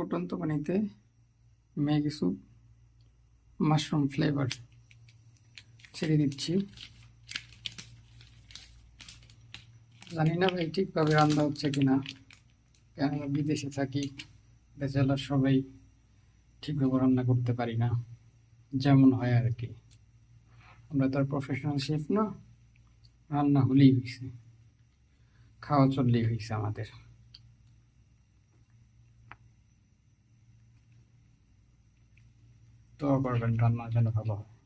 ফুটন্ত পানিতে Maggi soup mushroom flavour ছেড়ে দিচ্ছি। জানি না ভাই ঠিকভাবে রান্না হচ্ছে কিনা, কেন বিদেশে থাকি, ব্যাচেলার সবাই ঠিকভাবে রান্না করতে পারি না, যেমন হয় আর কি। আমরা তো আর প্রফেশনাল শেফ না, রান্না হলেই হয়েছে, খাওয়া চললেই হয়েছে আমাদের। দোয়া করবেন রান্না যেন ভালো হয়।